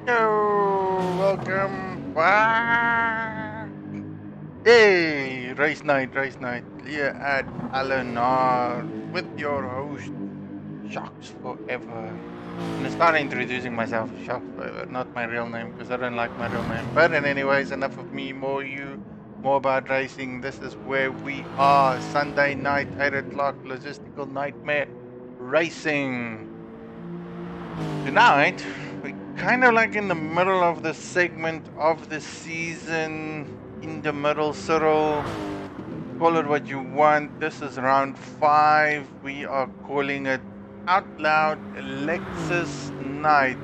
Yo, welcome back. Hey, race night. Here at Alenar with your host, Shocks Forever. I'm gonna start introducing myself, Shocks Forever, not my real name because I don't like my real name. But anyways, enough of me, more you, more about racing. This is where we are. Sunday night, 8 o'clock, logistical nightmare racing. Tonight, we're kind of like in the middle of the segment of the season, in the middle, Cyril. Call it what you want. This is round 5. We are calling it out loud Lexus Night.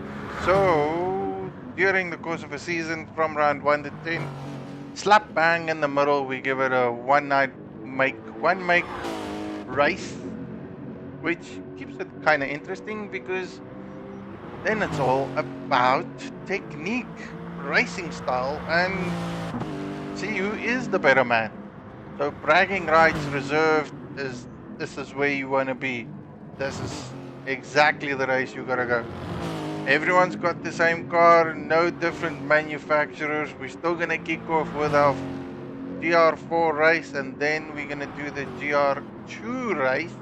So, during the course of a season, from round 1 to 10, slap bang in the middle, we give it a one make race, which keeps it kind of interesting because then it's all about technique, racing style, and see who is the better man. So bragging rights reserved is this is where you want to be. This is exactly the race you gotta go. Everyone's got the same car, no different manufacturers. We're still gonna kick off with our GR4 race, and then we're gonna do the GR2 race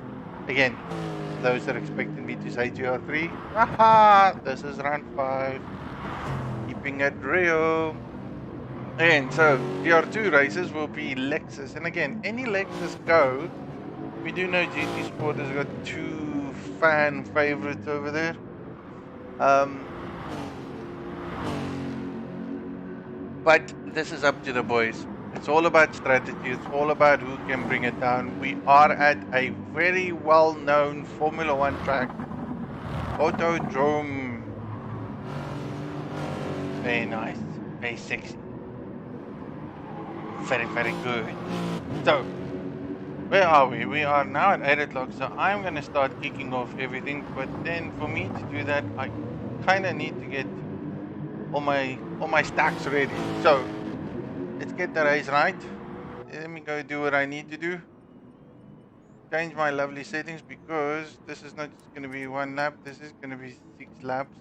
again. Those that expected me to say GR3, haha, this is round 5, keeping it real. And so GR2 races will be Lexus, and again, any Lexus go. We do know GT Sport has got 2 fan favorites over there. But this is up to the boys. It's all about strategy. It's all about who can bring it down. We are at a very well-known Formula One track, Autodrome. Very nice, very sexy, very, very good. So, where are we? We are now at 8 o'clock, so I'm going to start kicking off everything. But then for me to do that, I kind of need to get all my stacks ready. So, let's get the race right. Let me go do what I need to do. Change my lovely settings because this is not just going to be 1 lap. This is going to be 6 laps.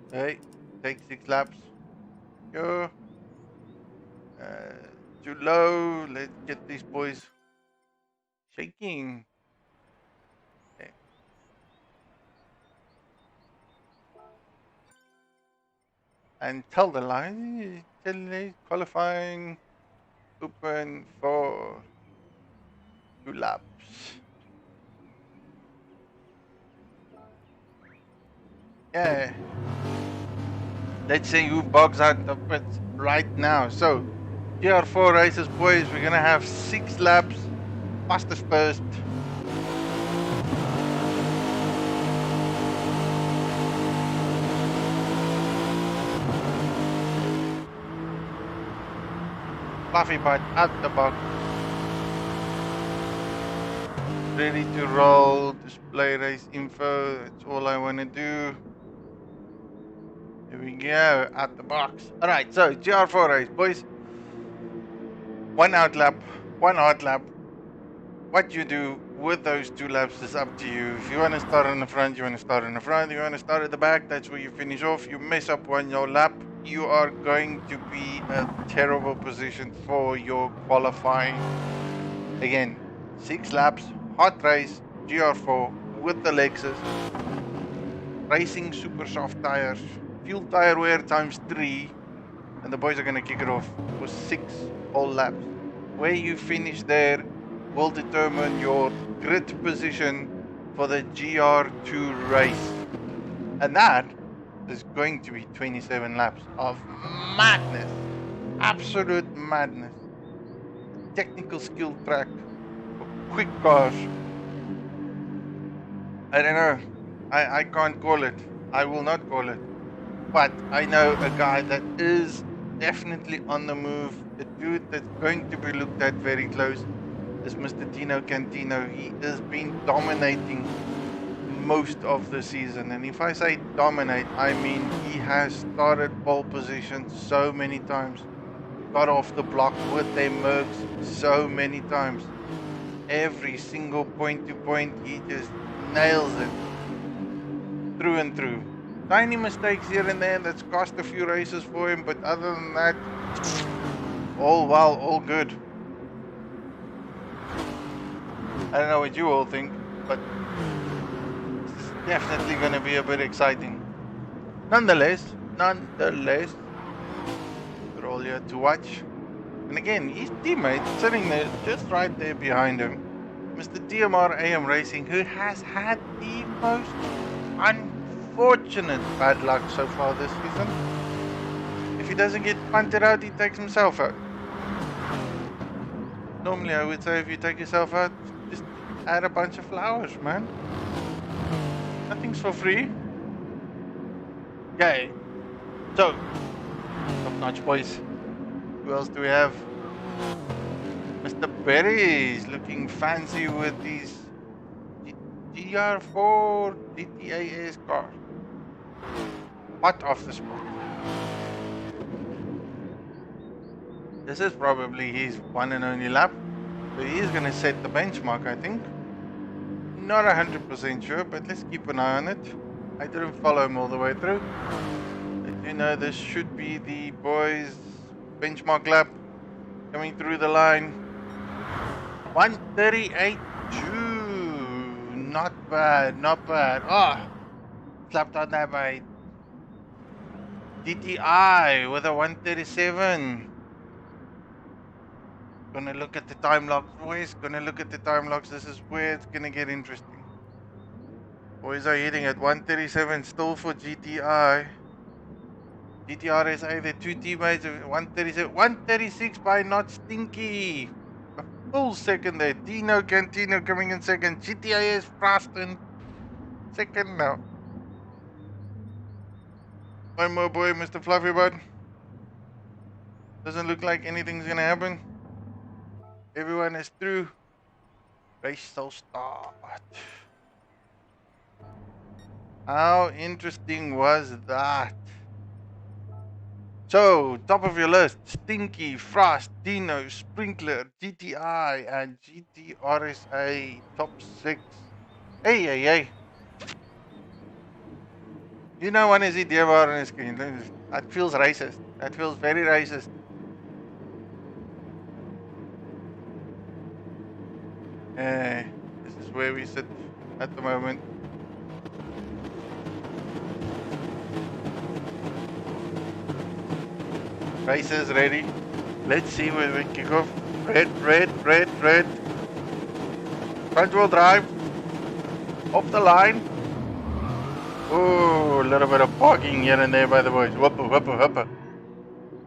Okay, take 6 laps. Go. Too low. Let's get these boys shaking. Okay. And tell the line. Tell the qualifying open for 2 laps. Yeah. Let's see who bogs out the pits right now. So, GR4 races, boys. We're gonna have 6 laps. Fastest first. Fluffy butt at the box. Ready to roll. Display race info. That's all I want to do. Here we go, at the box. Alright, so GR4 race, boys. 1 out lap, 1 hard lap. What you do with those 2 laps is up to you. If you want to start in the front, you want to start in the front. If you want to start at the back, that's where you finish off. You mess up 1 your lap, you are going to be a terrible position for your qualifying. Again, 6 laps, hot race, GR4 with the Lexus. Racing super soft tires. Fuel tire wear times 3, and the boys are going to kick it off for 6 whole laps. Where you finish there will determine your grid position for the GR2 race, and that is going to be 27 laps of madness, absolute madness. Technical skill track for quick cars. I don't know, I can't call it, I will not call it. But I know a guy that is definitely on the move. A dude that's going to be looked at very close is Mr. Tino Cantino. He has been dominating most of the season. And if I say dominate, I mean he has started pole position so many times. Got off the block with their Mercs so many times. Every single point to point, he just nails it. Through and through. Tiny mistakes here and there that's cost a few races for him, but other than that, all well, all good. I don't know what you all think, but this is definitely going to be a bit exciting. Nonetheless, they're all here to watch. And again, his teammate sitting there, just right there behind him, Mr. DMR AM Racing, who has had the most unfortunate bad luck so far this season. If he doesn't get punted out, he takes himself out. Normally I would say if you take yourself out, just add a bunch of flowers, man. Nothing's for free. Okay, so, top notch boys. Who else do we have? Mr. Berry's looking fancy with these GR4 GTAS cars. Hot off the spot. This is probably his one and only lap. So he's going to set the benchmark, I think. Not 100% sure, but let's keep an eye on it. I didn't follow him all the way through. But you know, this should be the boys' benchmark lap coming through the line. 138.2. Not bad, not bad. Oh, slapped on that by DTI with a 137. Gonna look at the time logs, boys. Gonna look at the time logs. This is where it's gonna get interesting. Boys are hitting at 137 still for GTI. GTRSA, the two teammates of 137, 136 by Not Stinky. A full second there. Dino Cantino coming in second. GTAS Froston second now. One more boy, Mr. Fluffy Bud. Doesn't look like anything's gonna happen. Everyone is through. Race will start. How interesting was that? So, top of your list, Stinky, Frost, Dino, Sprinkler, GTI, and GTRSA, top 6. Hey. You know when I see DMR on the screen, that feels racist. That feels very racist. This is where we sit at the moment. Race is ready. Let's see where we kick off. Red. Front wheel drive. Off the line. Oh, a little bit of parking here and there by the boys. Whoopa.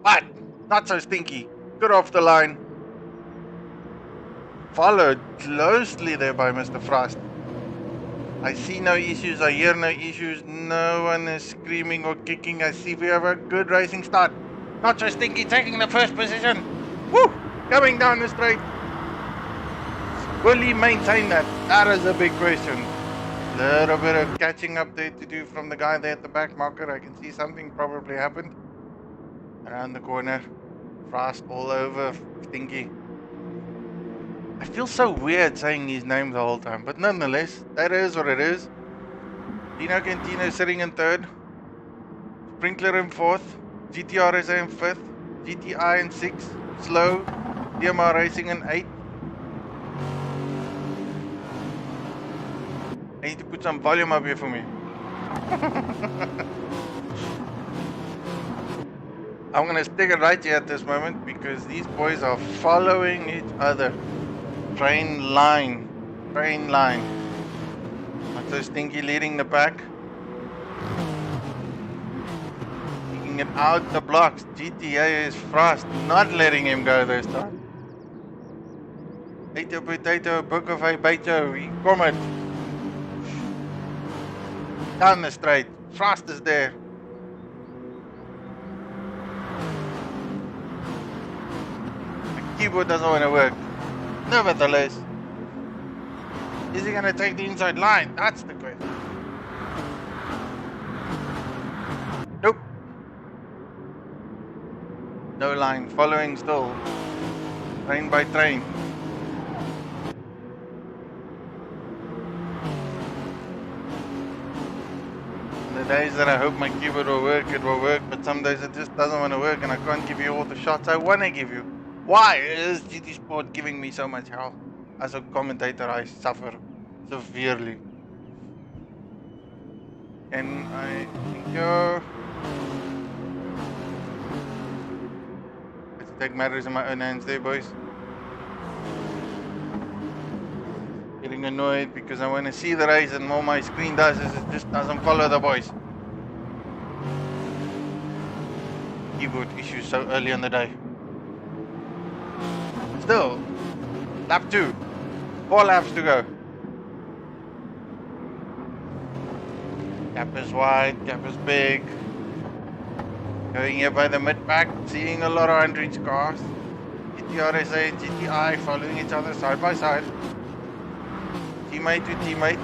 But not so stinky. Good off the line. Followed closely there by Mr. Frost. I see no issues. I hear no issues. No one is screaming or kicking. I see we have a good racing start. Not so stinky taking the first position. Woo! Coming down the straight. Will he maintain that? That is a big question. Little bit of catching up there to do from the guy there at the back marker. I can see something probably happened. Around the corner. Frost all over Stinky. I feel so weird saying his name the whole time, but nonetheless, that is what it is. Dino Cantino sitting in third. Sprinkler in fourth. GTRSA in fifth. GTI in sixth. Slow. DMR Racing in eighth. I need to put some volume up here for me. I'm gonna stick it right here at this moment because these boys are following each other. Train line. Not so stinky leading the pack. Taking it out the blocks. GTA is Frost. Not letting him go this time. Potato, book of a beto. We come it. Down the straight. Frost is there. The keyboard doesn't want to work. Nevertheless, is he going to take the inside line? That's the question. Nope. No line. Following still. Train by train. days that I hope my keyboard will work, it will work, but some days it just doesn't want to work and I can't give you all the shots I want to give you. Why is GT Sport giving me so much hell? As a commentator, I suffer severely. And I go. Let's take matters in my own hands there, boys. Getting annoyed because I want to see the race and all my screen does is it just doesn't follow the boys. Keyboard issues so early in the day. Still, lap 2. 4 laps to go. Gap is wide, gap is big. Going here by the mid-pack, seeing a lot of 100 cars. GTRSA, GTI following each other side by side. Teammate to teammate.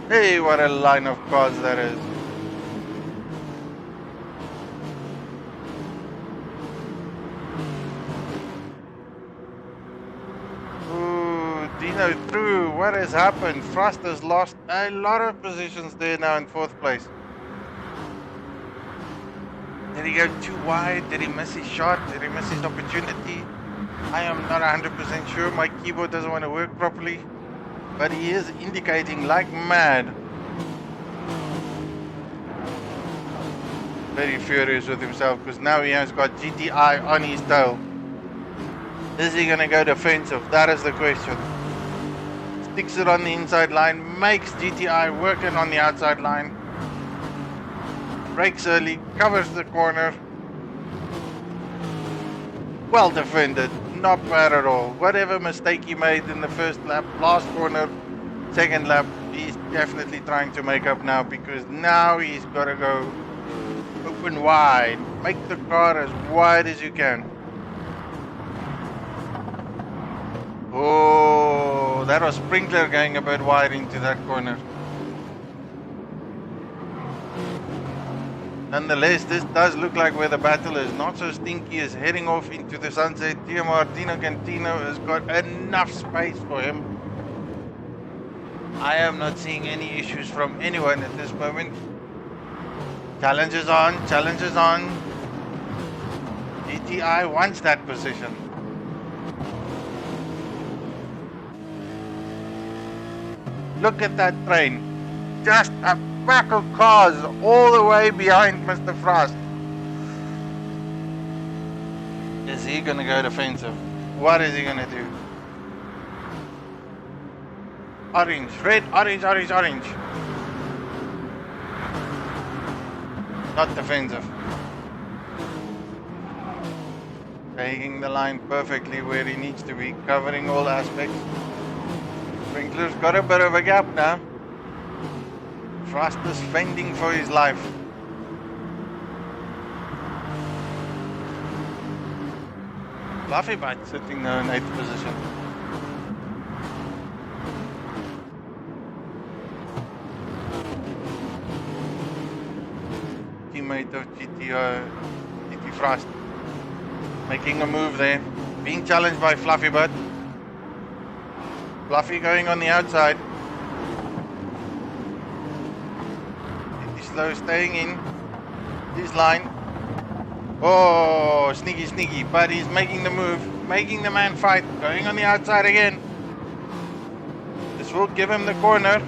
Hey, what a line of cars that is. Dino through. What has happened? Frost has lost a lot of positions there now in 4th place. Did he go too wide? Did he miss his shot? Did he miss his opportunity? I am not 100% sure. My keyboard doesn't want to work properly. But he is indicating like mad. Very furious with himself because now he has got GTI on his tail. Is he going to go defensive? That is the question. Sticks it on the inside line, makes GTI working on the outside line. Brakes early, covers the corner. Well defended, not bad at all. Whatever mistake he made in the first lap, last corner, second lap, he's definitely trying to make up now because now he's got to go open wide. Make the car as wide as you can. Oh, that was Sprinkler going a bit wide into that corner. Nonetheless, this does look like where the battle is. Not so stinky is heading off into the sunset. TMR Tino Cantino has got enough space for him. I am not seeing any issues from anyone at this moment. Challenge is on, challenge is on. GTI wants that position. Look at that train. Just a pack of cars all the way behind Mr. Frost. Is he going to go defensive? What is he going to do? Orange, red, orange, orange, orange. Not defensive. Taking the line perfectly where he needs to be, covering all aspects. Sprinkler's got a bit of a gap now. Frost is fending for his life. Fluffy Bite sitting there in 8th position. Teammate of GT Frost. Making a move there. Being challenged by Fluffy Bite. Fluffy going on the outside. He's slow, staying in his line. Oh, sneaky, but he's making the move, making the man fight, going on the outside again. This will give him the corner.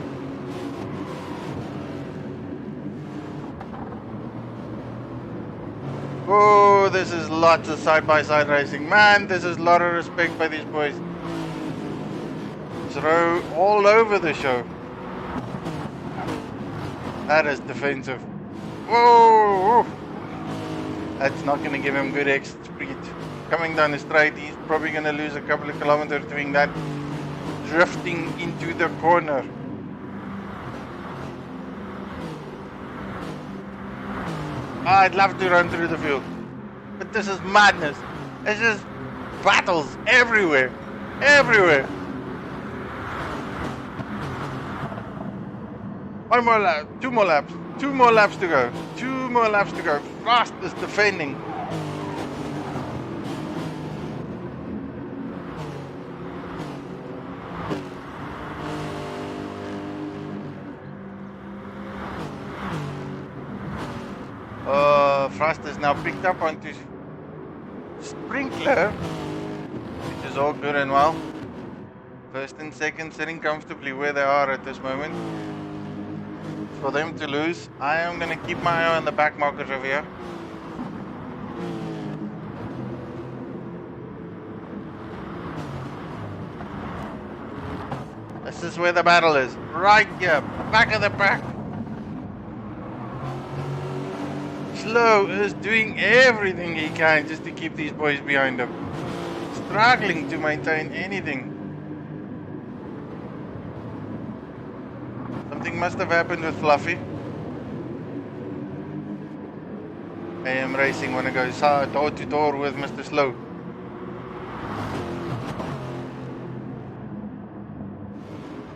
Oh, this is lots of side-by-side racing. Man, this is a lot of respect by these boys. Throw all over the show. That is defensive. Whoa! That's not going to give him good exit speed. Coming down the straight, he's probably going to lose a couple of kilometers doing that. Drifting into the corner. I'd love to run through the field. But this is madness. It's just battles everywhere. Everywhere. One more lap, 2 more laps, 2 more laps to go, 2 more laps to go. Frost is defending. Frost is now picked up onto Sprinkler, which is all good and well. First and second sitting comfortably where they are at this moment. For them to lose, I am going to keep my eye on the back markers over here. This is where the battle is. Right here, back of the pack. Slow is doing everything he can just to keep these boys behind him. Struggling to maintain anything. Something must have happened with Fluffy. AM Racing want to go door to door with Mr. Slow.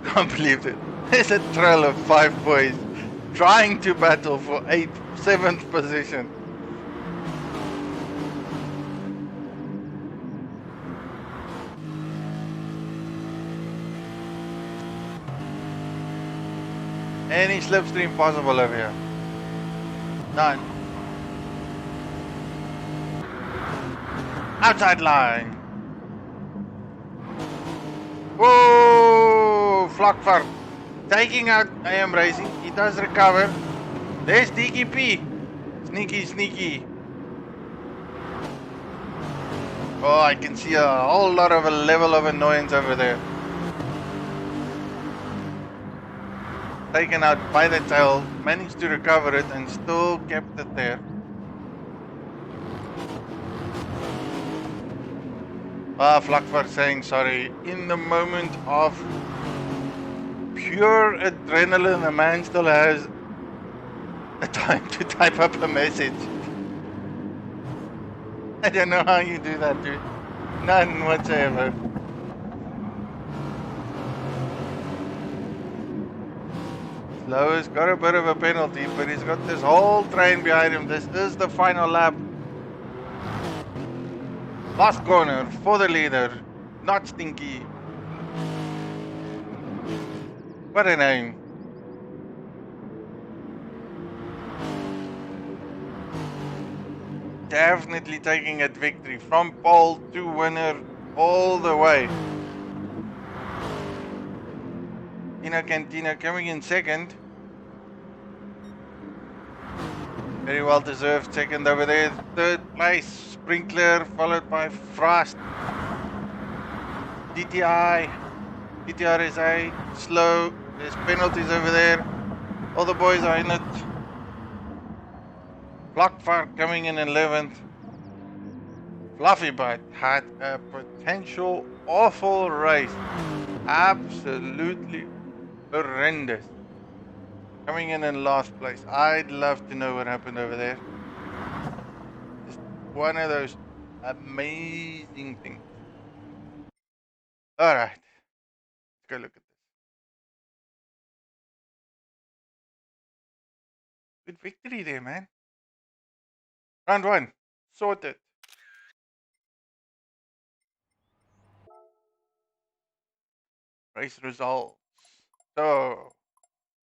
Can't believe it. There's a trail of 5 boys trying to battle for 7th position. Any slipstream possible over here? None. Outside line. Whoa! Flockfart taking out AM Racing. He does recover. There's DKP. Sneaky, sneaky. Oh, I can see a whole lot of a level of annoyance over there. Taken out by the tail, managed to recover it and still kept it there. Flockfart saying sorry. In the moment of pure adrenaline, the man still has the time to type up a message. I don't know how you do that, dude. None whatsoever. Slow has got a bit of a penalty, but he's got this whole train behind him. This is the final lap. Last corner for the leader. Not Stinky. What a name. Definitely taking it victory from pole to winner all the way. Tina Cantina coming in second. Very well deserved second over there. Third place, Sprinkler, followed by Frost. DTI, DTRSA, Slow. There's penalties over there. All the boys are in it. Flockfart coming in 11th. Fluffy Butt had a potential awful race. Absolutely horrendous. Coming in last place. I'd love to know what happened over there. Just one of those amazing things. Alright. Let's go look at this. Good victory there, man. Round 1. Sorted. Race results. So,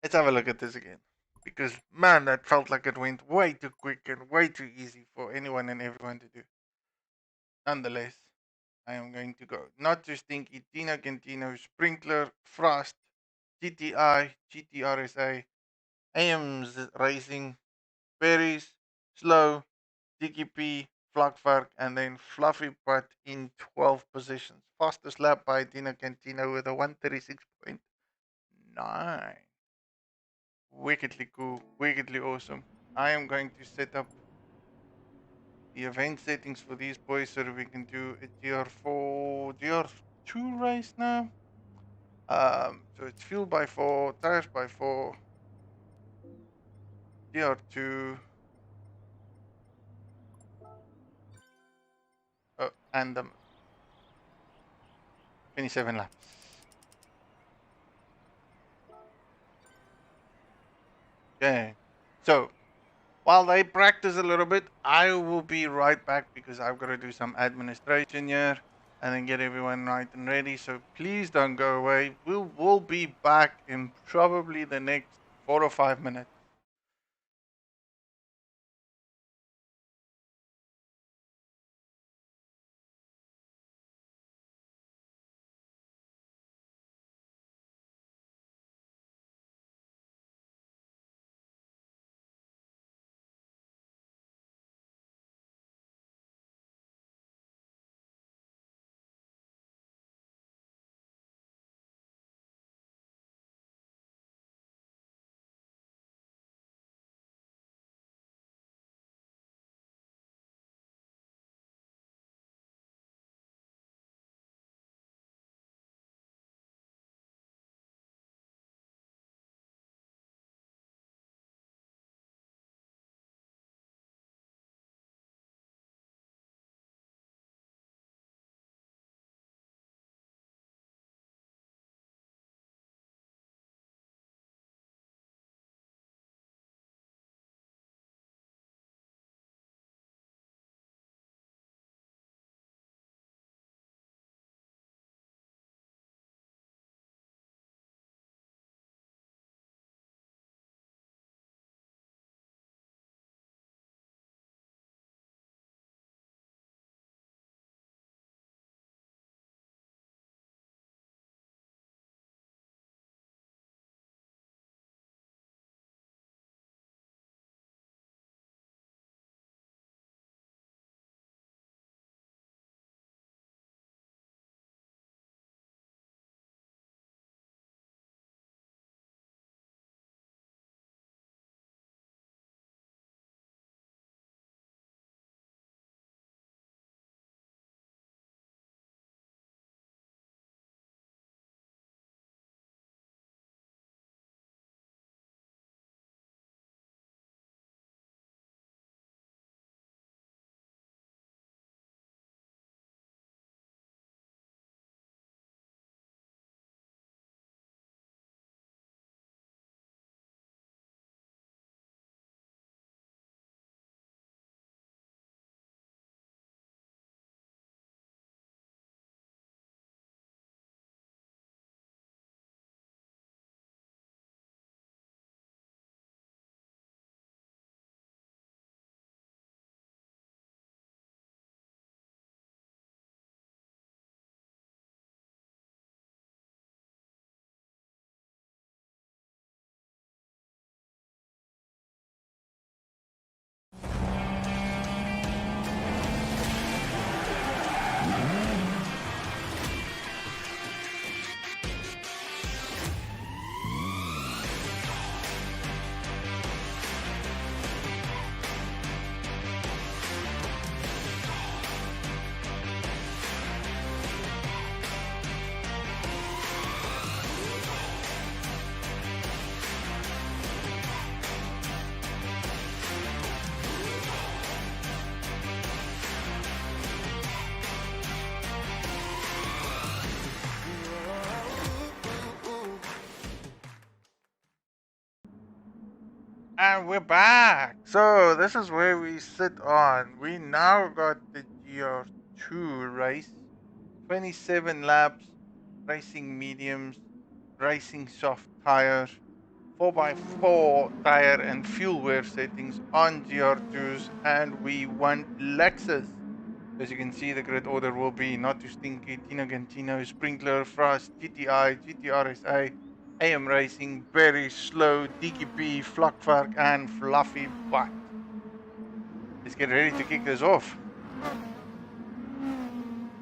let's have a look at this again. Because, man, that felt like it went way too quick and way too easy for anyone and everyone to do. Nonetheless, I am going to go. Not to Stinky, Tina Cantino, Sprinkler, Frost, GTI, GTRSA, AM's Racing, Berries, Slow, DKP, Flockvark, and then Fluffy Butt in 12 positions. Fastest lap by Tina Cantino with a 136.9. Wickedly cool, wickedly awesome. I am going to set up the event settings for these boys so that we can do a GR4, GR2 race now. So it's fuel by 4, tires by 4, GR2, and 27 laps. Okay, so while they practice a little bit, I will be right back because I've got to do some administration here and then get everyone right and ready. So please don't go away. We'll be back in probably the next 4 or 5 minutes. And we're back. So this is where we sit on. We now got the GR2 race. 27 laps, racing mediums, racing soft tires, 4x4 tire and fuel wear settings on GR2s, and we want Lexus. As you can see, the grid order will be Not Too Stinky, Tino Gantino, Sprinkler, Frost, GTI, GTRSA, AM Racing, Very Slow, DKP, Flockvark, and Fluffy Butt. Let's get ready to kick this off.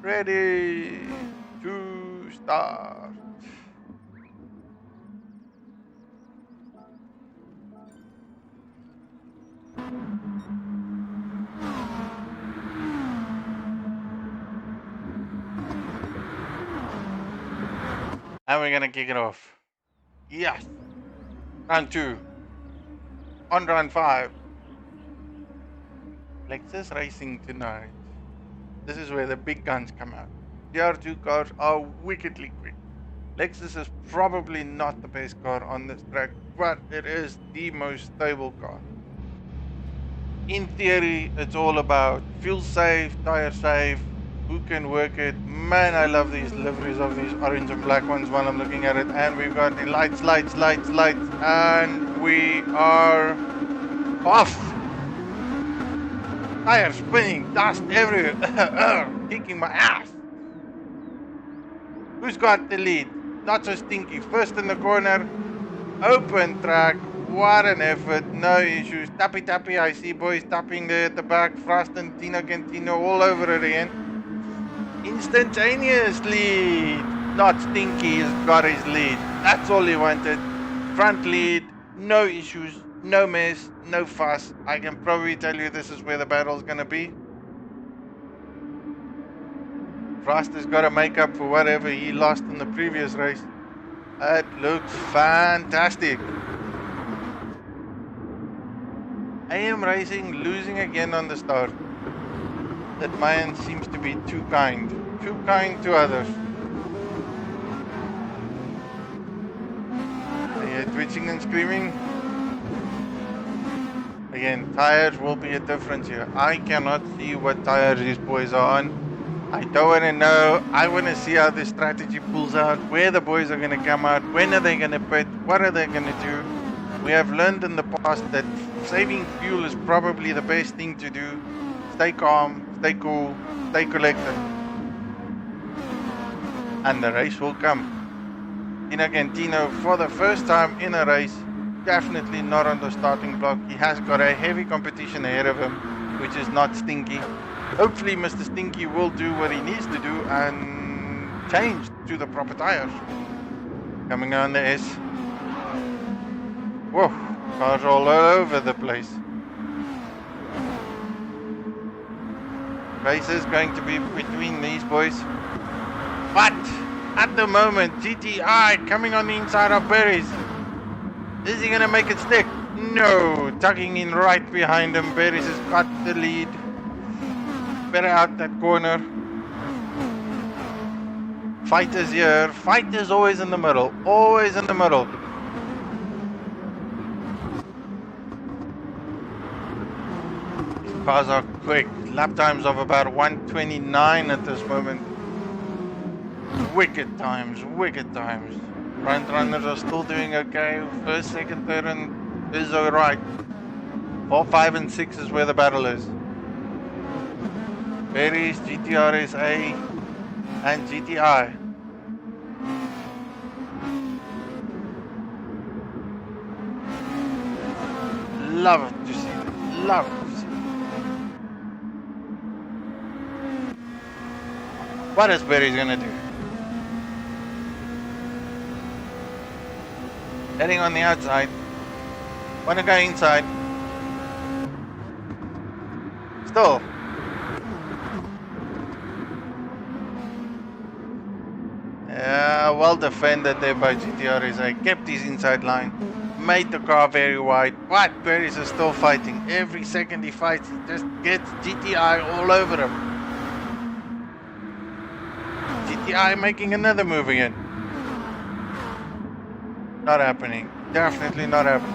Ready to start. And we're gonna kick it off. Yes. Round 2. On round 5. Lexus racing tonight. This is where the big guns come out. GR2 cars are wickedly quick. Lexus is probably not the best car on this track, but it is the most stable car. In theory, it's all about fuel safe, tire safe, who can work it. Man, I love these liveries of these orange and black ones while I'm looking at it. And we've got the lights, and we are off. Tires spinning, dust everywhere, kicking my ass. Who's got the lead? Not So Stinky, first in the corner, open track. What an effort, no issues. Tappy, I see boys tapping there at the back. Frost and Tino Gantino all over it again. Instantaneous lead. Not Stinky has got his lead. That's all he wanted. Front lead, no issues, no mess, no fuss. I can probably tell you this is where the battle's gonna be. Frost has got to make up for whatever he lost in the previous race. It looks fantastic. AM Racing losing again on the start. That man seems to be too kind to others. Are you twitching and screaming? Again, tires will be a difference here. I cannot see what tires these boys are on. I don't want to know. I want to see how this strategy pulls out, where the boys are going to come out, when are they going to pit, what are they going to do. We have learned in the past that saving fuel is probably the best thing to do. Stay calm, stay cool, stay collected. And the race will come. Tino Gantino, for the first time in a race, definitely not on the starting block. He has got a heavy competition ahead of him, which is not Stinky. Hopefully Mr. Stinky will do what he needs to do and change to the proper tires. Coming on the S. Whoa, cars all over the place. Race is going to be between these boys. But at the moment, GTI coming on the inside of Berries. Is he going to make it stick? No, tugging in right behind him. Berries has got the lead. Better out that corner. Fighters here. Fighters always in the middle. Always in the middle. These cars are quick. Lap times of about 129 at this moment. Wicked times. Wicked times. Front runners are still doing okay. First, second, third and is alright. 4, 5 and 6 is where the battle is. Berries, GTRSA, and GTI. Love to see it. Love to see it. What is Berries gonna do? Heading on the outside. Wanna go inside. Still. Yeah, well defended there by GTRSA. Kept his inside line. Made the car very wide. But Berries is still fighting. Every second he fights, he just gets GTI all over him. GTI making another move again. Not happening. Definitely not happening.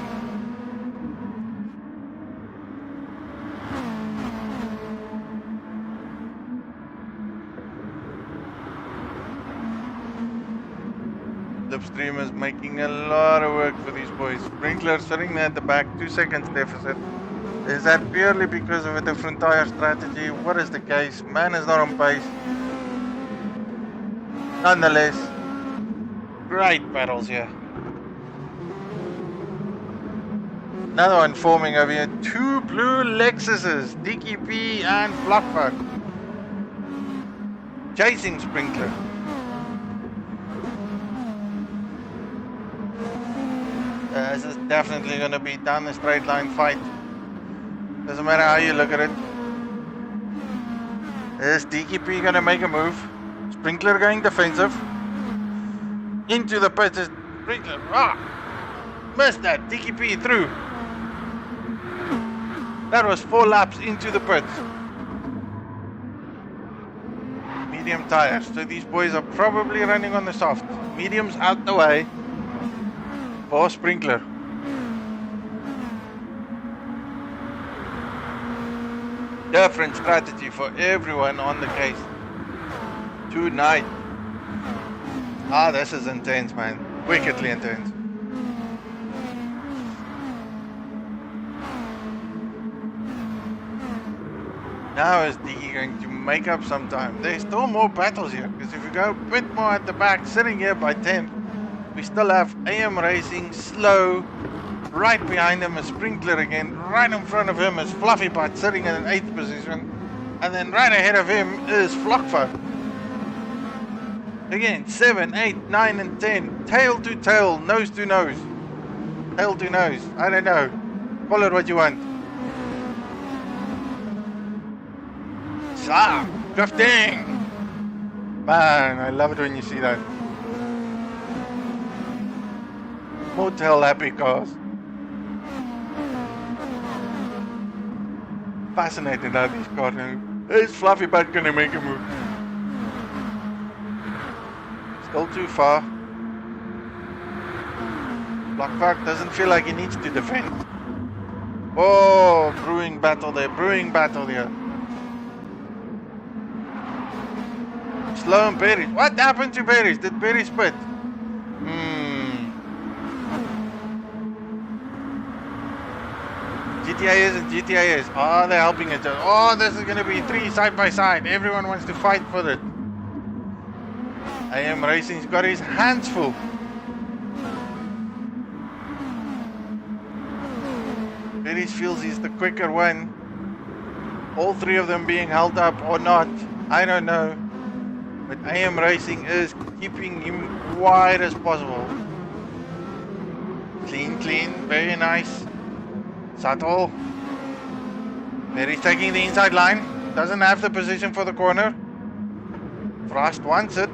slipstream is making a lot of work for these boys. Sprinkler sitting there at the back, 2 seconds deficit. Is that purely because of a different tire strategy? What is the case? Man is not on pace. Nonetheless, great battles here. Another one forming over here. 2 blue Lexuses, DKP and Flockfuck. Chasing Sprinkler. This is definitely going to be down the straight line fight. Doesn't matter how you look at it. Is DKP going to make a move? Sprinkler going defensive. Into the pits. Sprinkler. Missed that. DKP through. That was 4 laps into the pits. Medium tires. So these boys are probably running on the soft. Medium's out the way for Sprinkler. Different strategy for everyone on the case tonight. This is intense, man. Wickedly intense. Now is DE going to make up some time? There's still more battles here, because if you go a bit more at the back, sitting here by 10, we still have AM Racing, slow. Right behind him is Sprinkler again. Right in front of him is Fluffy Butt sitting in an 8th position. And then right ahead of him is Flockfuck. Again, 7, 8, 9 and 10. Tail to tail, nose to nose. Tail to nose, I don't know. Call it what you want. Drifting! Man, I love it when you see that. Motel happy cars. Fascinated how these cars move. Is Fluffy Butt gonna make a move? Still too far. Blockfuck doesn't feel like he needs to defend. Oh, brewing battle there, Slow and Berries. What happened to Berries? Did Berries split? GTAs and GTAs. Oh, they're helping each other. Oh, this is going to be 3 side by side. Everyone wants to fight for it. AM Racing's got his hands full. Berries feels he's the quicker one. All 3 of them being held up or not, I don't know. But AM Racing is keeping him wide as possible. Clean, very nice. Subtle. Berry's taking the inside line. Doesn't have the position for the corner. Frost wants it.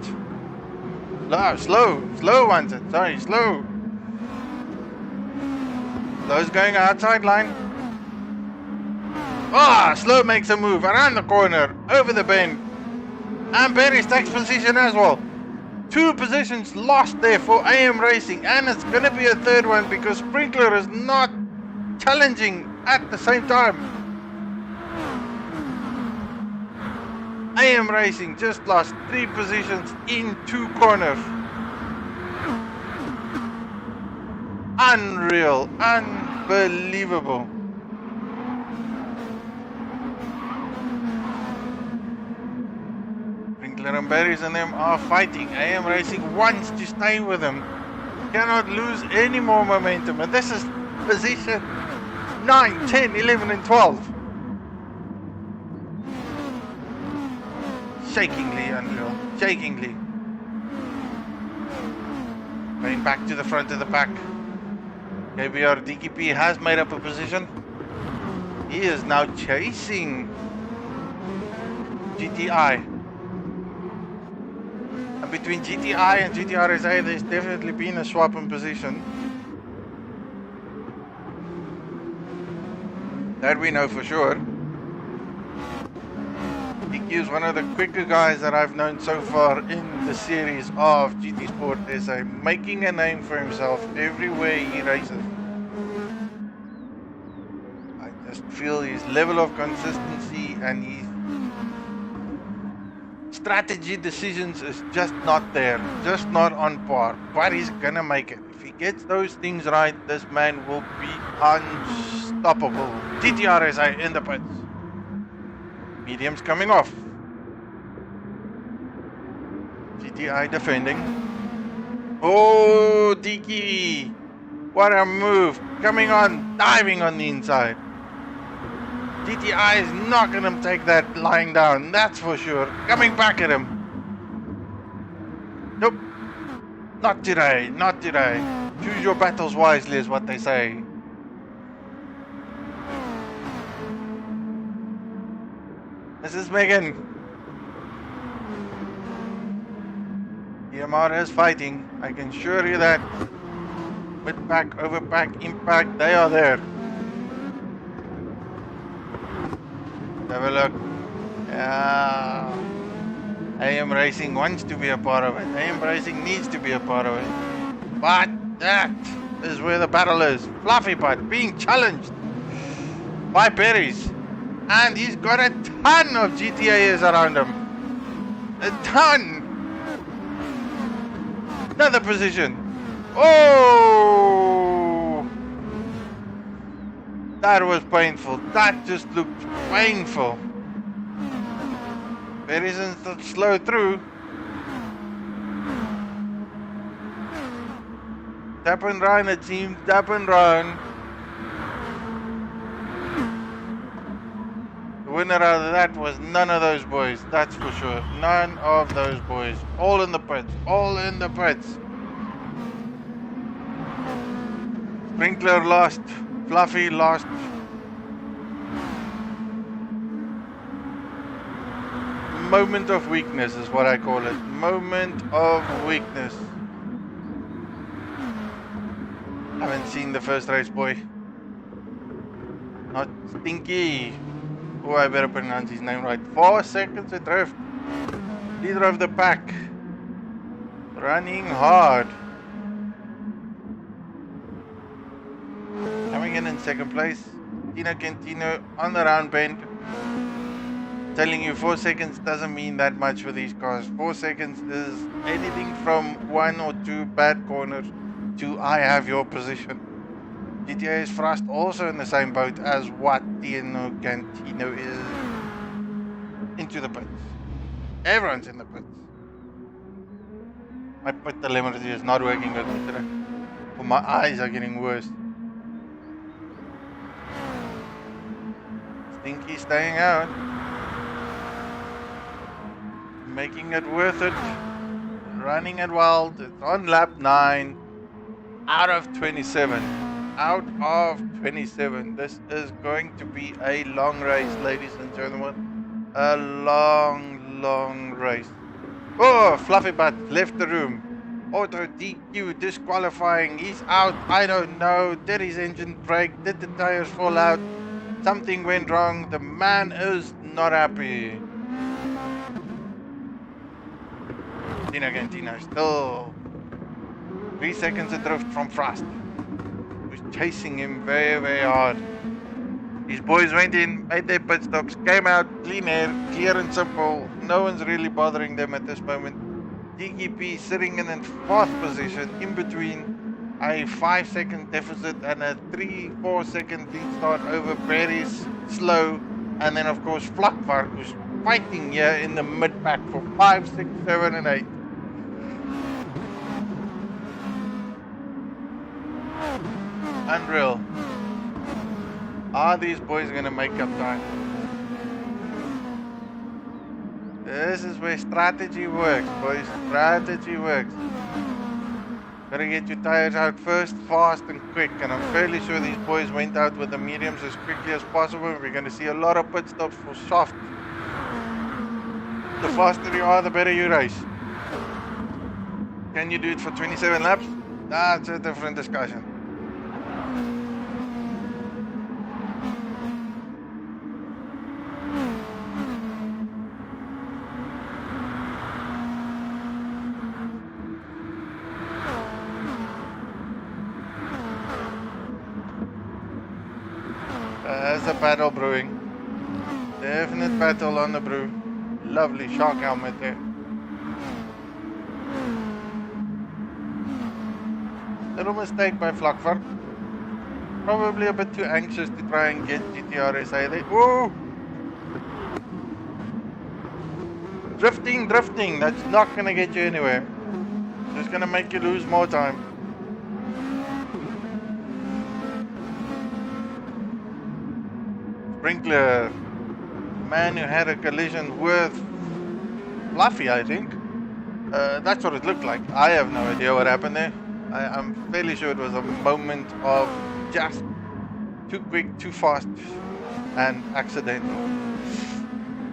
Slow wants it. Sorry, slow. Slow's going outside line. Slow makes a move around the corner, over the bend. And Berry takes position as well. 2 positions lost there for AM Racing, and it's going to be a 3rd one because Sprinkler is not challenging at the same time. AM Racing just lost 3 positions in 2 corners. Unreal, unbelievable. And Berries and them are fighting. AM Racing wants to stay with them. Cannot lose any more momentum. And this is position 9, 10, 11 and 12. Shakingly unreal. Shakingly. Going back to the front of the pack. KBR DKP has made up a position. He is now chasing GTI. And between GTI and GTRSA, there's definitely been a swap in position. That we know for sure. DQ is one of the quicker guys that I've known so far in the series of GT Sport SA, making a name for himself everywhere he races. I just feel his level of consistency and his strategy decisions is just not there, just not on par. But he's gonna make it. If he gets those things right, this man will be unstoppable. GTRSA in the pits. Medium's coming off. GTI defending. Oh, Diki! What a move! Coming on, diving on the inside. GTI is not gonna take that lying down, that's for sure. Coming back at him. Nope. Not today, not today. Choose your battles wisely is what they say. This is Megan. Yamada is fighting, I can assure you that. Mid pack, over pack, impact, they are there. Have a look. Yeah. AM Racing wants to be a part of it. AM Racing needs to be a part of it. But that is where the battle is. Fluffy Butt being challenged by Perry's. And he's got a ton of GTAs around him. A ton. Another position. Oh! That was painful. That just looked painful. Perry's instant slow through. Tap and run, it seems. Tap and run. The winner out of that was none of those boys, that's for sure. None of those boys. All in the pits. All in the pits. Sprinkler lost. Fluffy lost. Moment of weakness is what I call it. Moment of weakness. Haven't seen the first race, boy. Not Stinky. Oh, I better pronounce his name right. 4 seconds adrift. Leader of the pack. Running hard. Coming in second place. Tino Cantino on the round bend. Telling you 4 seconds doesn't mean that much for these cars. 4 seconds is anything from 1 or 2 bad corners to I have your position. GTA is Frost also in the same boat as what Tino Cantino is. Into the pits. Everyone's in the pits. My pit telemetry is not working with me today. But my eyes are getting worse. Stinky staying out. Making it worth it. Running it wild. It's on lap 9. Out of 27. Out of 27. This is going to be a long race, ladies and gentlemen. A long, long race. Oh, Fluffy Butt left the room. Auto DQ disqualifying. He's out. I don't know. Did his engine break? Did the tires fall out? Something went wrong. The man is not happy. Tino Cantino still 3 seconds adrift from Frost, who's chasing him very, very hard. These boys went in, made their pit stops, came out, clean air, clear and simple. No one's really bothering them at this moment. DGP sitting in 4th position, in between a 5 second deficit and a 3-4 second lead start over Perry's slow. And then of course Vlakvark, who's fighting here in the mid pack for 5, 6, 7 and 8. Unreal. Are these boys gonna make up time? This is where strategy works, boys. Strategy works. Gotta get your tires out first, fast and quick. And I'm fairly sure these boys went out with the mediums as quickly as possible. We're gonna see a lot of pit stops for soft. The faster you are, the better you race. Can you do it for 27 laps? That's a different discussion. There's a battle brewing. Definite battle on the brew. Lovely shark helmet there. Little mistake by Vlakvark. Probably a bit too anxious to try and get GTR SA there. Whoa! Drifting, that's not gonna get you anywhere. Just gonna make you lose more time. Sprinkler, man who had a collision with Fluffy, I think. That's what it looked like. I have no idea what happened there. I'm fairly sure it was a moment of just too quick, too fast, and accidental.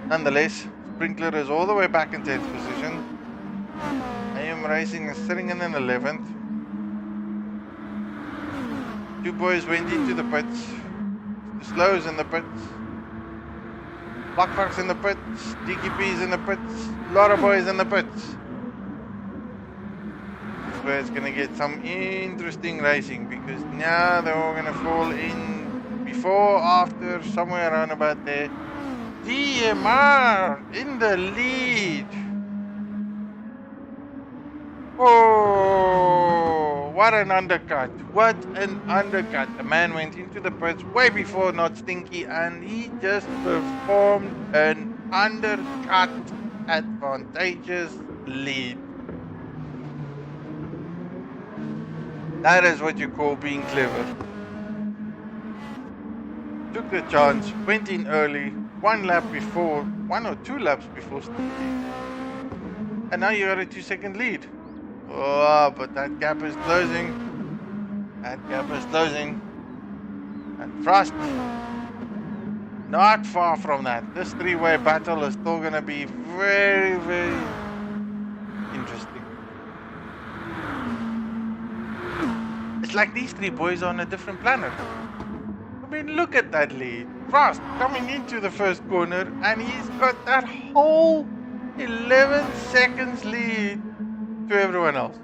Nonetheless, Sprinkler is all the way back in 10th position. AM Racing is sitting in an 11th. Two boys went into the pits. Slow's in the pits. Blackpark's in the pits. DKP's in the pits. A lot of boys in the pits. This is where it's going to get some interesting racing, because now they're all going to fall in before, after, somewhere around about there. DMR in the lead. Oh, what an undercut. What an undercut. The man went into the pits way before Not Stinky, and he just performed an undercut advantageous lead. That is what you call being clever. Took the chance, went in early, one or two laps before Stinky. And now you got a 2-second lead. Oh, but that gap is closing. That gap is closing. And Frost, not far from that. This three-way battle is still going to be very, very interesting. It's like these three boys are on a different planet. I mean, look at that lead. Frost coming into the first corner, and he's got that whole 11 seconds lead to everyone else.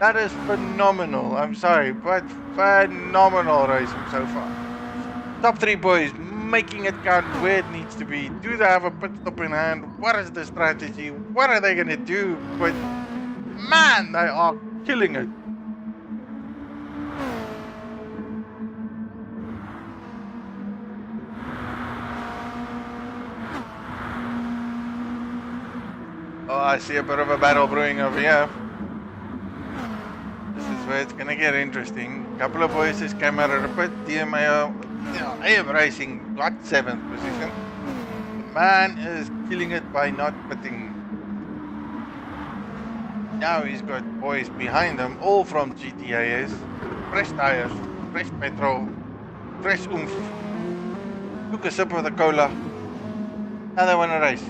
That is phenomenal. I'm sorry, but phenomenal racing so far. Top three boys making it count where it needs to be. Do they have a pit stop in hand? What is the strategy? What are they going to do? But man, they are killing it. Oh, I see a bit of a battle brewing over here. This is where it's gonna get interesting. A couple of boys just came out of the pit. AM Racing got 7th position. The man is killing it by not pitting. Now he's got boys behind him, all from GTAs. Fresh tires, fresh petrol, fresh oomph. Took a sip of the cola. Now they want to race.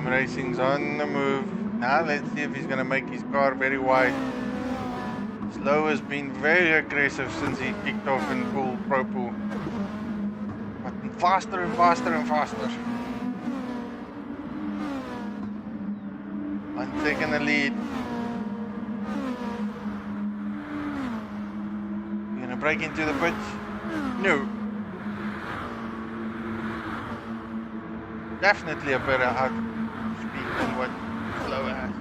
Racing's on the move. Now let's see if he's going to make his car very wide. Slow has been very aggressive since he kicked off in Pool Pro Pool. But faster and faster and faster. 1 second the lead. You going to break into the pits? No. Definitely a better out than what Slow has.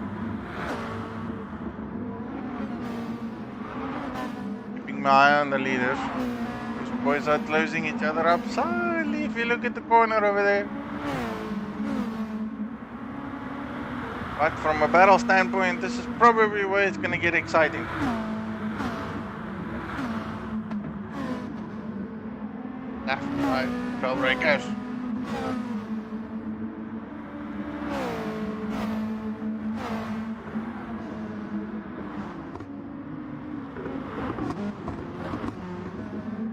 Keeping my eye on the leaders. These boys are closing each other up silently. If you look at the corner over there. But from a battle standpoint, this is probably where it's going to get exciting. Left, right, trail breakers.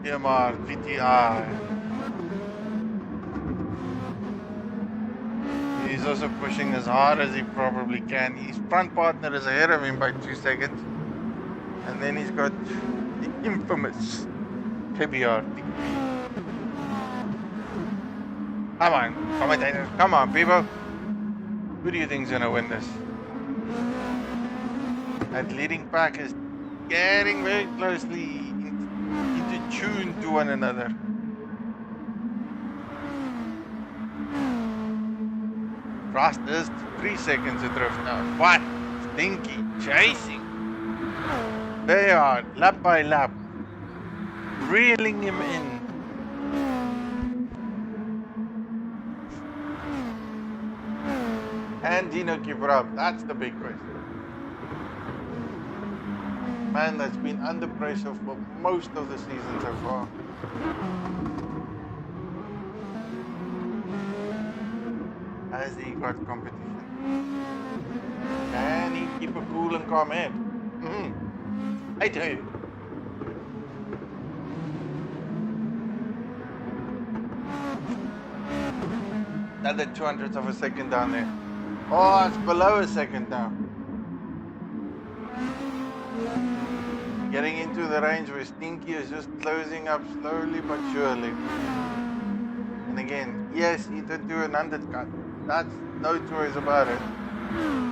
DMR, VTI. He's also pushing as hard as he probably can. His front partner is ahead of him by 2 seconds. And then he's got the infamous KBR. Come on, commentators. Come on, people. Who do you think is going to win this? That leading pack is getting very closely into tuned to one another. Frost is 3 seconds adrift now. What? Stinky chasing. They are lap by lap, reeling him in. And Dino keep her up. That's the big question. Man that's been under pressure for most of the season so far. Has he got competition? Can he keep a cool and calm head? I do. Another 200th of a second down there. Oh, it's below a second now. Getting into the range where Stinky is just closing up slowly but surely. And again, yes, he did do an undercut. That's no choice about it.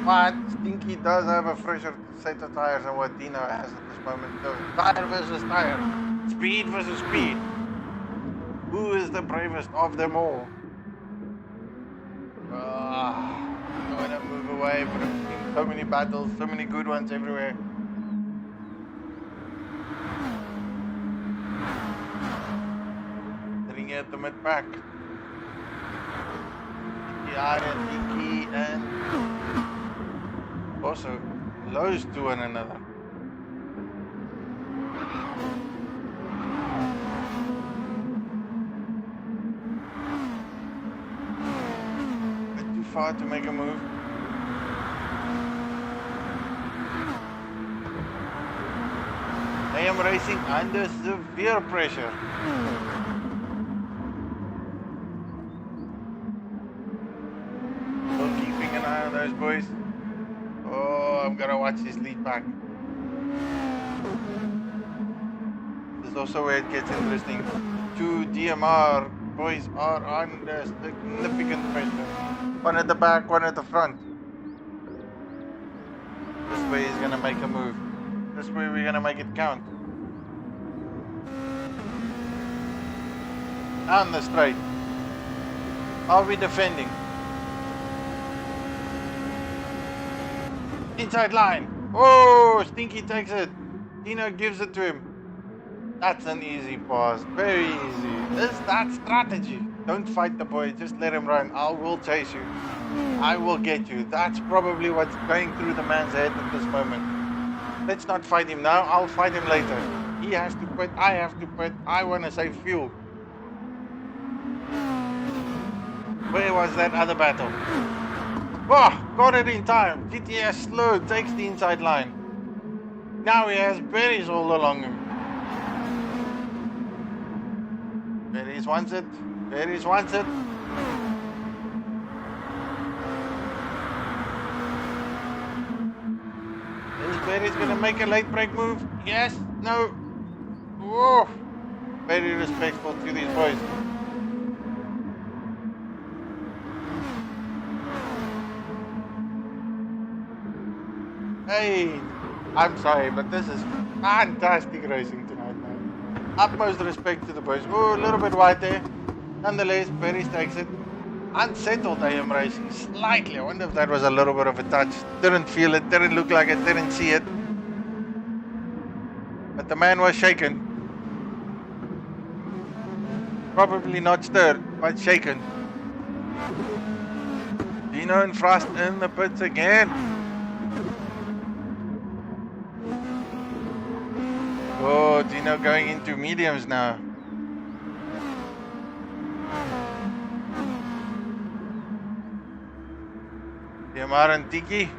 But Stinky does have a fresher set of tires than what Dino has at this moment. So tire versus tire. Speed versus speed. Who is the bravest of them all? I want to move away, but I've seen so many battles, so many good ones everywhere. Sitting here at the mid-pack. And Iki and also close to one another. Bit too far to make a move. I am racing under severe pressure. Those boys. Oh, I'm gonna watch his lead back. This is also where it gets interesting. 2 DMR boys are under significant pressure. One at the back, one at the front. This way he's gonna make a move. This way we're gonna make it count. Down the straight. Are we defending? Inside line. Oh, Stinky takes it. Dino gives it to him. That's an easy pass. Very easy. Is that strategy? Don't fight the boy. Just let him run. I will chase you. I will get you. That's probably what's going through the man's head at this moment. Let's not fight him now. I'll fight him later. He has to quit. I have to quit. I want to save fuel. Where was that other battle? Oh, got it in time. GTS slow, takes the inside line. Now he has berries all along him. Berries wants it. Berries wants it. Is Berries gonna make a late break move? Yes? No? Whoa. Very respectful to these boys. Hey, I'm sorry, but this is fantastic racing tonight, man. Utmost respect to the boys. Oh, a little bit wide there. Nonetheless, Perez takes it. Unsettled I am racing slightly. I wonder if that was a little bit of a touch. Didn't feel it, didn't look like it, didn't see it. But the man was shaken. Probably not stirred, but shaken. Dino and Frost in the pits again. Oh, Dino going into mediums now. DMR and Tiki.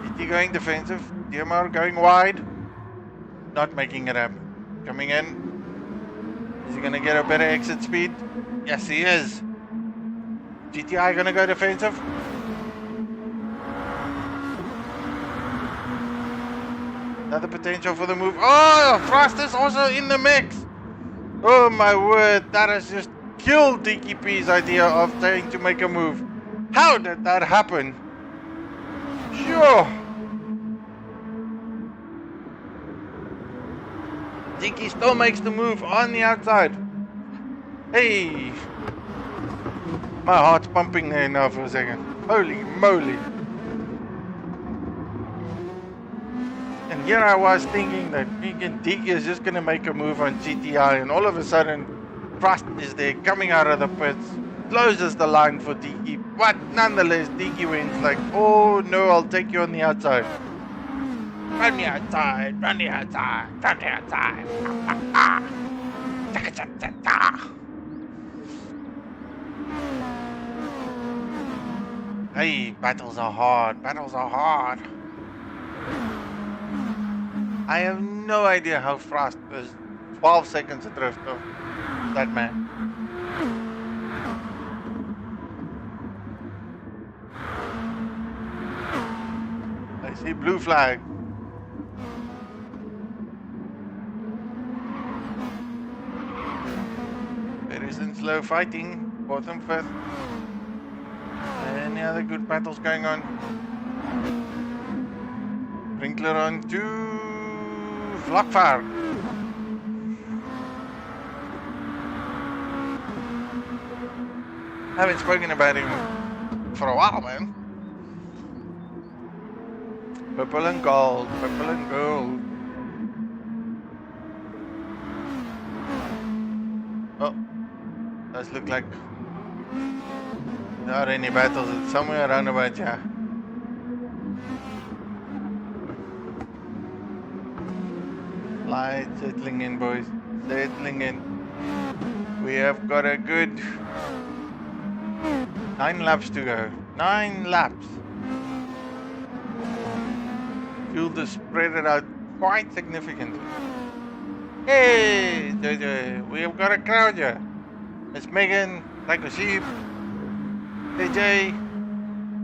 Tiki going defensive. DMR going wide. Not making it happen. Coming in. Is he going to get a better exit speed? Yes, he is. GTI going to go defensive. Another potential for the move. Oh, Frost is also in the mix. Oh my word, that has just killed DKP's idea of trying to make a move. How did that happen? Sure. Ziki still makes the move on the outside. Hey! My heart's pumping there now for a second. Holy moly! And here I was thinking that Diki is just going to make a move on GTI, and all of a sudden, Frost is there coming out of the pits, closes the line for Diki, but nonetheless, Diki wins like, oh no, I'll take you on the outside. Run the outside, run the outside, run the outside. Hey, battles are hard, battles are hard. I have no idea how Frost is 12 seconds adrift of that man. I see blue flag. There isn't slow fighting, 4th and 5th. Any other good battles going on? Sprinkler on 2. Vlakvaart. Haven't spoken about him for a while, man. Purple and gold, purple and gold. Oh, does look like there are any battles. It's somewhere around about here. Light settling in, boys. Settling in. We have got a good 9 laps to go. 9 laps. Fuel to spread it out quite significantly. Hey, we have got a crowd here. It's Megan, like a sheep. AJ,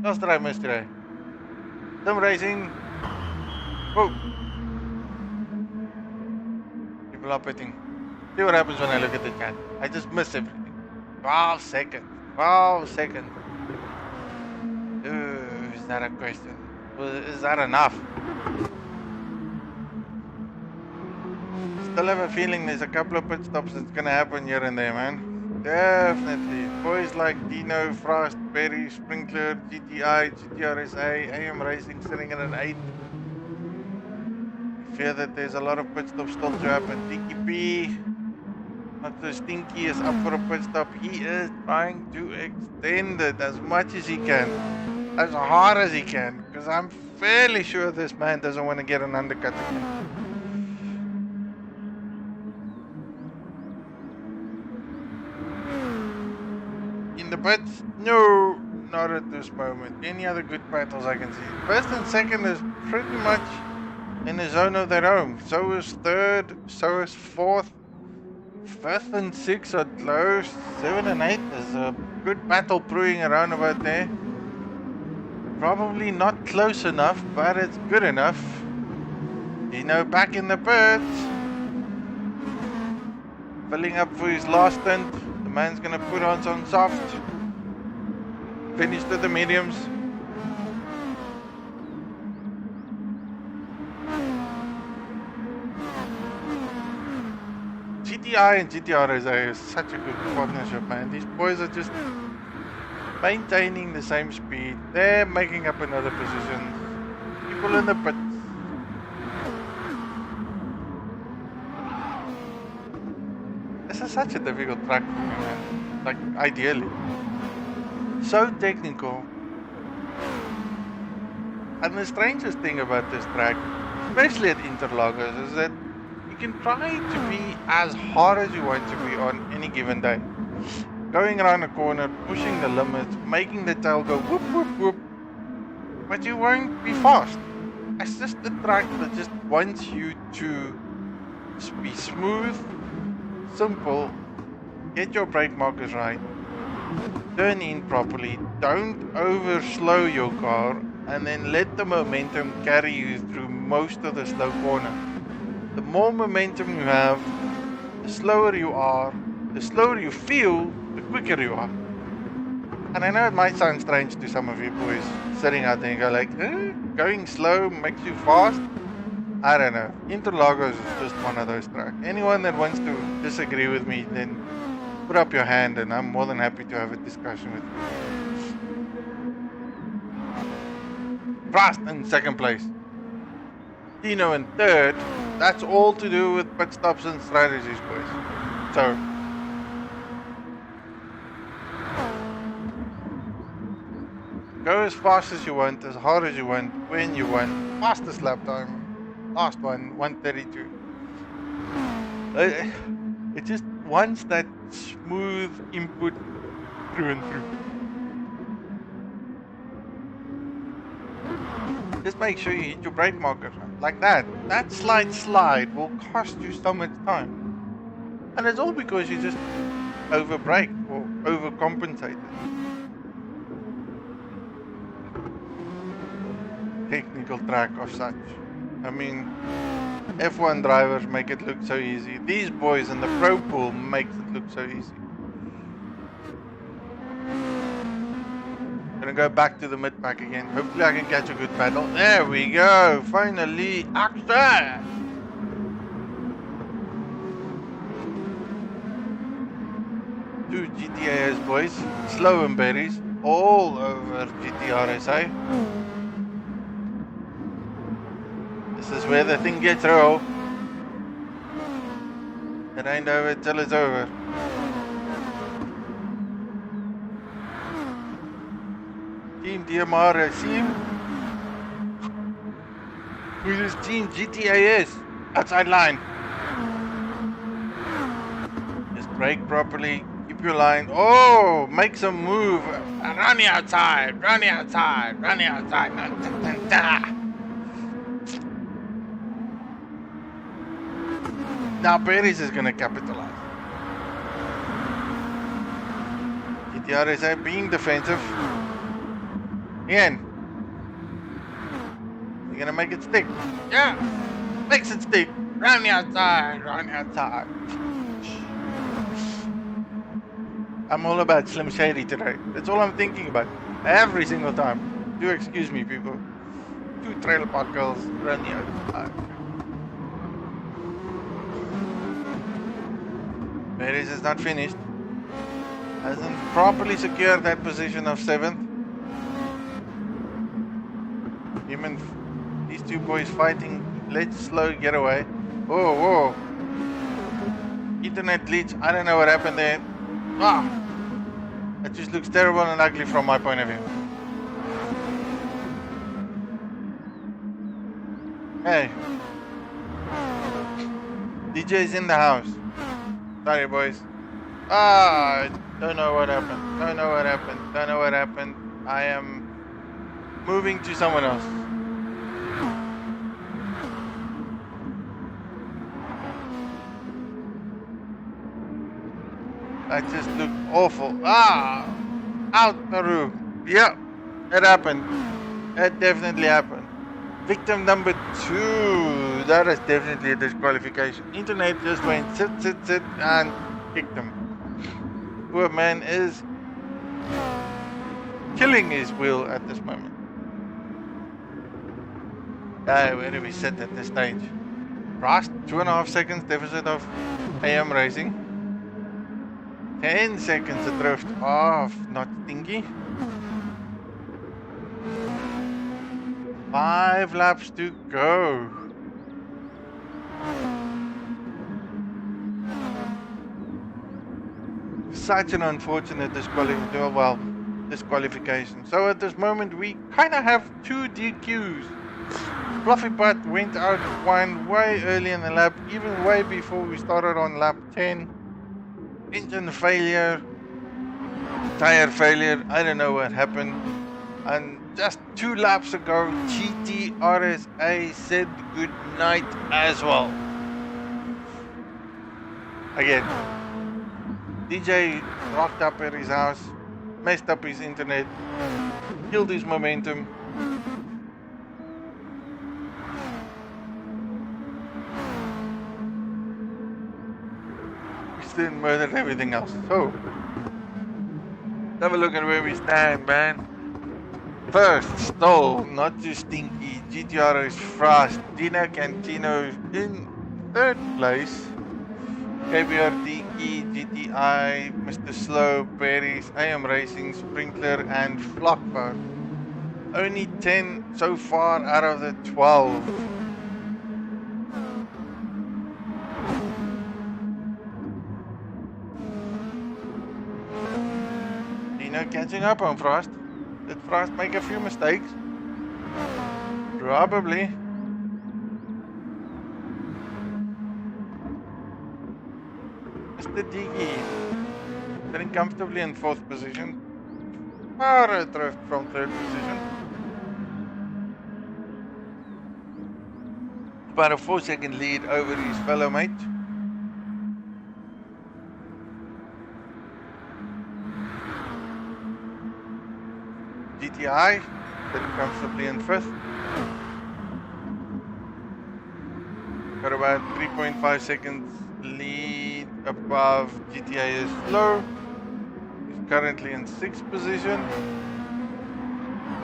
last try, Mr. Sim racing. Whoa. People are pitting. See what happens when I look at the chat. I just miss everything. 12 seconds. 12 seconds. Ooh, is that a question? Is that enough? Still have a feeling there's a couple of pit stops that's gonna happen here and there, man. Definitely. Boys like Dino, Frost, Berry, Sprinkler, GTI, GTRSA, AM Racing sitting at an 8. Fear that there's a lot of pit stops still to happen. DKP, not so stinky, is up for a pit stop. He is trying to extend it as much as he can, as hard as he can, because I'm fairly sure this man doesn't want to get an undercut again. In the pits? No, not at this moment. Any other good battles I can see? First and second is pretty much in the zone of their own. So is 3rd, so is 4th. 5th and 6th are close. 7 and 8 is a good battle brewing around about there. Probably not close enough, but it's good enough. You know, back in the pits. Filling up for his last stint. The man's gonna put on some soft. Finished with the mediums. GTI and GTR is such a good partnership, man. These boys are just maintaining the same speed. They're making up another position. People in the pits. This is such a difficult track for me, man. Like, ideally. So technical. And the strangest thing about this track, especially at Interlagos, is that you can try to be as hard as you want to be on any given day. Going around a corner, pushing the limits, making the tail go whoop whoop whoop. But you won't be fast. It's just a track that just wants you to be smooth, simple, get your brake markers right, turn in properly, don't over slow your car, and then let the momentum carry you through most of the slow corner. The more momentum you have, the slower you are, the slower you feel, the quicker you are. And I know it might sound strange to some of you boys sitting out there and go like, going slow makes you fast. I don't know. Interlagos is just one of those tracks. Anyone that wants to disagree with me, then put up your hand and I'm more than happy to have a discussion with you. Frost in second place. Dino in third. That's all to do with pit stops and strategies, boys. So, go as fast as you want, as hard as you want, when you want. Fastest lap time. Last one, 1:32. It just wants that smooth input through and through. Just make sure you hit your brake marker like that. That slight slide will cost you so much time. And it's all because you just over braked or overcompensated. Technical track of such. I mean, F1 drivers make it look so easy. These boys in the Pro Pool makes it look so easy. Gonna go back to the mid pack again. Hopefully I can catch a good battle. There we go. Finally, action! Two GTAs, boys. Slow and berries all over GTRSA. This is where the thing gets real. It ain't over till it's over. Team DMR, team. Who's this team GTAS? Outside line. Just brake properly. Keep your line. Oh, make some move. Run outside. Run outside. Run outside. Now Perez is going to capitalize. GTRSA being defensive. Again. You're going to make it stick. Yeah. Makes it stick. Run outside. Run outside. I'm all about Slim Shady today. That's all I'm thinking about. Every single time. Do excuse me, people. Two trailer park girls. Run outside. Perez is not finished. Hasn't properly secured that position of 7th. Him and these two boys fighting. Let's slow getaway. Whoa, whoa. Internet glitch. I don't know what happened there. Ah! That just looks terrible and ugly from my point of view. Hey. DJ's in the house. Sorry, boys. Ah, don't know what happened. Don't know what happened. Don't know what happened. I am moving to someone else. That just looked awful. Ah, out the roof. Yeah, it happened. It definitely happened. Victim number 2. That is definitely a disqualification. Internet just went sit and kicked him. Poor man is killing his wheel at this moment. Where do we sit at this stage? Frost, 2.5 seconds deficit of AM Racing. 10 seconds a drift off, not stinky. 5 laps to go. Such an unfortunate disqualification. So at this moment we kind of have 2 DQs. Fluffy Butt went out one way early in the lap, even way before we started on lap 10. Engine failure, tire failure, I don't know what happened. And just 2 laps ago, GTRSA said good night as well. Again, DJ rocked up at his house, messed up his internet, killed his momentum. Then murdered everything else. So, have a look at where we stand, man. first, still not too stinky. GTR is fast. Dino Cantino in third place. KBR Tiki, GTI, Mr. Slow, Paris, AM Racing, Sprinkler, and Flockbar. Only 10 so far out of the 12. Dino catching up on Frost. Did Frost make a few mistakes? Probably. Mr. Diggy sitting comfortably in 4th position. Far a drift from 3rd position. About a 4-second lead over his fellow mate. GTI sitting comfortably in 5th. Got about 3.5 seconds lead above GTI is slow. He's currently in 6th position.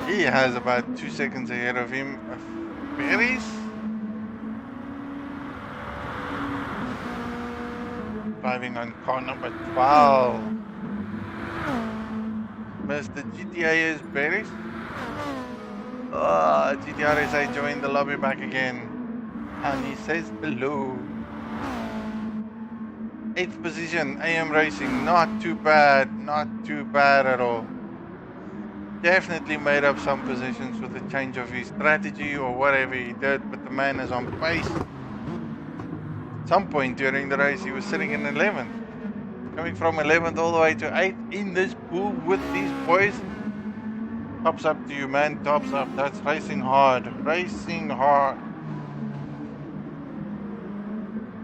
He has about 2 seconds ahead of him. Paris. Driving on car number 12. Mr. GTA is Paris. GTRSA joined the lobby back again. And he says hello. 8th position, AM Racing, not too bad at all. Definitely made up some positions with the change of his strategy or whatever he did, but the man is on pace. At some point during the race he was sitting in 11th. Coming from 11th all the way to 8th in this pool with these boys. Tops up to you, man, tops up. That's racing hard, racing hard.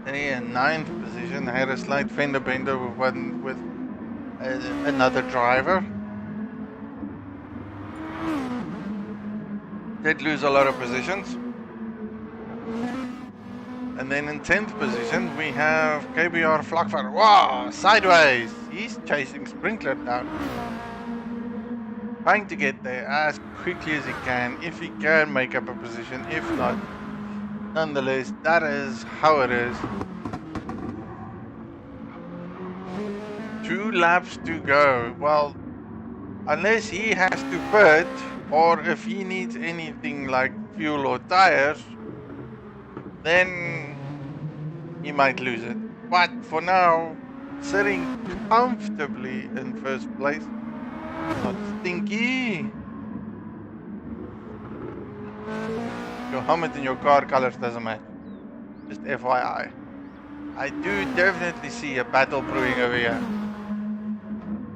In 9th position, had a slight fender bender with another driver. Did lose a lot of positions. And then in 10th position, we have KBR Flockfire. Wow, sideways. He's chasing Sprinkler down. Trying to get there as quickly as he can, if he can make up a position, if not. Nonetheless, that is how it is. 2 laps to go. Well, unless he has to pit, or if he needs anything like fuel or tires, then he might lose it. But for now, sitting comfortably in 1st place. Not stinky. Your helmet and your car colors doesn't matter. Just FYI. I do definitely see a battle brewing over here.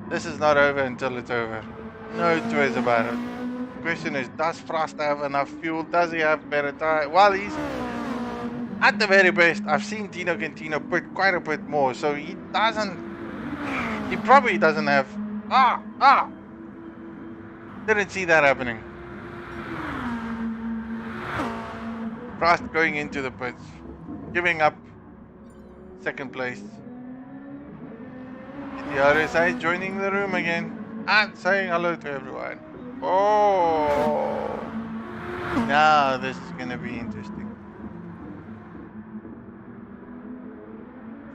This is not over until it's over. No two ways about it. The question is, does Frost have enough fuel? Does he have better tire? Well, he's at the very best. I've seen Dino Cantino put quite a bit more, so he probably doesn't have. Didn't see that happening. Frost going into the pits, giving up 2nd place. The RSI joining the room again and saying hello to everyone. Oh, now this is gonna be interesting.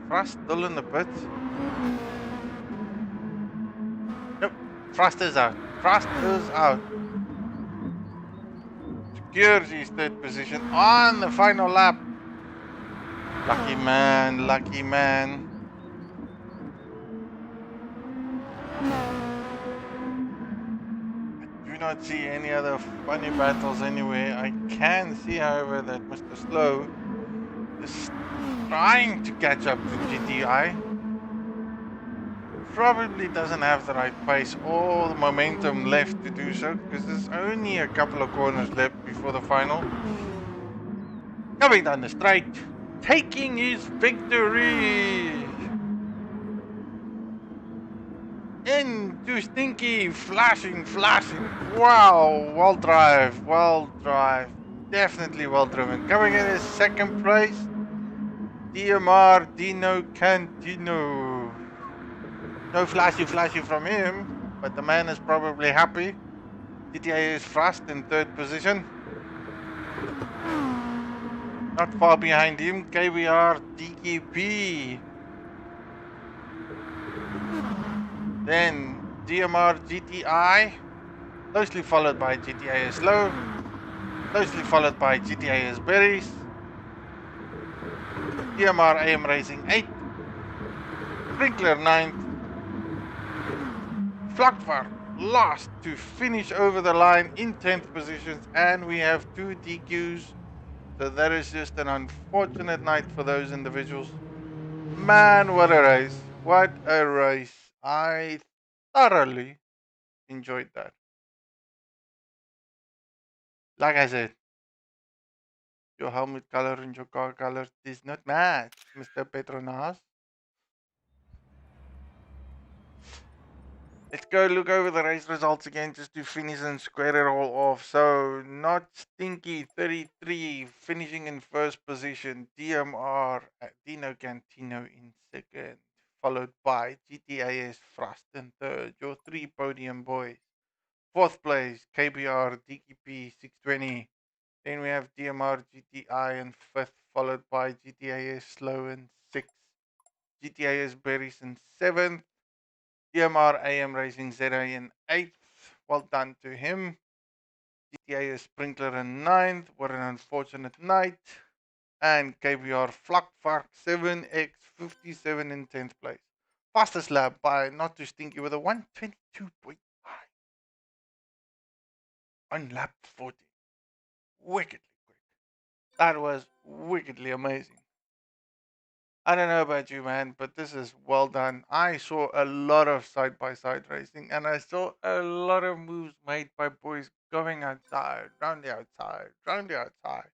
Frost still in the pits. Nope, Frost is out. Frost is out. Secures his 3rd position on the final lap. Lucky man, lucky man. I do not see any other funny battles anywhere. I can see, however, that Mr. Slow is trying to catch up to GTI. Probably doesn't have the right pace or the momentum left to do so, because there's only a couple of corners left before the final. Coming down the straight, taking his victory. Into Stinky, flashing. Wow, well drive. Definitely well driven. Coming in his 2nd place, DMR Dino Cantino. No flashy from him, but the man is probably happy. GTA is Frost in third position. Not far behind him, KBR DKP. Then DMR GTI, closely followed by GTA Slow, closely followed by GTA Berries, DMR AM Racing 8, Sprinkler 9th, Flakvar last to finish over the line in 10th positions, and we have 2 DQs. So that is just an unfortunate night for those individuals. Man, what a race. What a race. I thoroughly enjoyed that. Like I said, your helmet color and your car color does not match, Mr. Petronas. Let's go look over the race results again just to finish and square it all off. So, not stinky 33 finishing in first position. DMR Dino Cantino in second, followed by GTAS Frost in third. Your 3 podium boys. Fourth place KBR DKP 620. Then we have DMR GTI in fifth, followed by GTAS Slow in sixth. GTAS Berries in seventh. DMR AM Racing ZA in 8th. Well done to him. GTA Sprinkler in 9th. What an unfortunate night. And KBR Flakvark 7X57 in 10th place. Fastest lap by Not Too Stinky with a 122.5 on lap 40. Wickedly quick. That was wickedly amazing. I don't know about you, man, but this is well done. I saw a lot of side by side racing, and I saw a lot of moves made by boys going outside, round the outside, round the outside.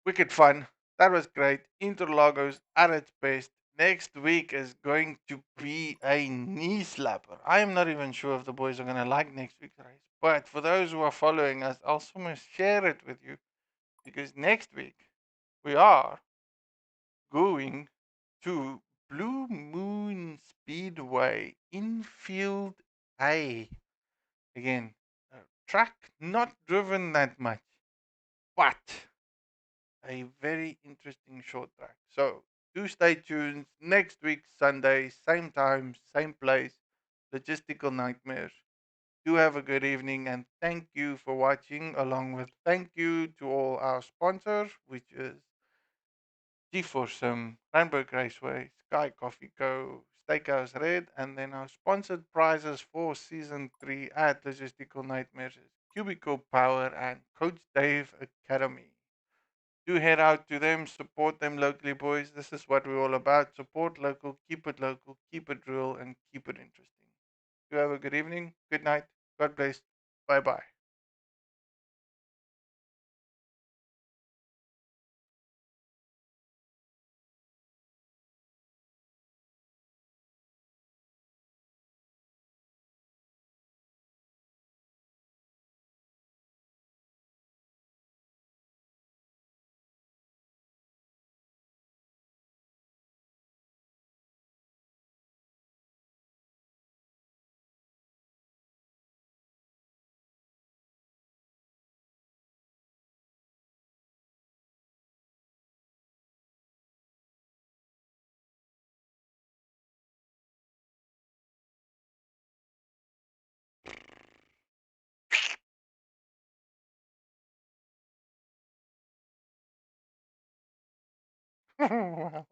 Wicked fun. That was great. Interlagos at its best. Next week is going to be a knee slapper. I am not even sure if the boys are going to like next week's race, but for those who are following us, I'll somehow share it with you because next week we are going to Blue Moon Speedway Infield A. Again, a track not driven that much, but a very interesting short track. So do stay tuned. Next week, Sunday, same time, same place, Logistical Nightmares. Do have a good evening and thank you for watching, along with thank you to all our sponsors, which is G-ForceSim, Randburg Raceway, Sky Coffee Co., Steakhouse Red, and then our sponsored prizes for Season 3 at Logistical Nightmares is Cubicle Power and Coach Dave Academy. Do head out to them, support them locally, boys. This is what we're all about. Support local, keep it real, and keep it interesting. Do have a good evening, good night, God bless, bye bye. Wow.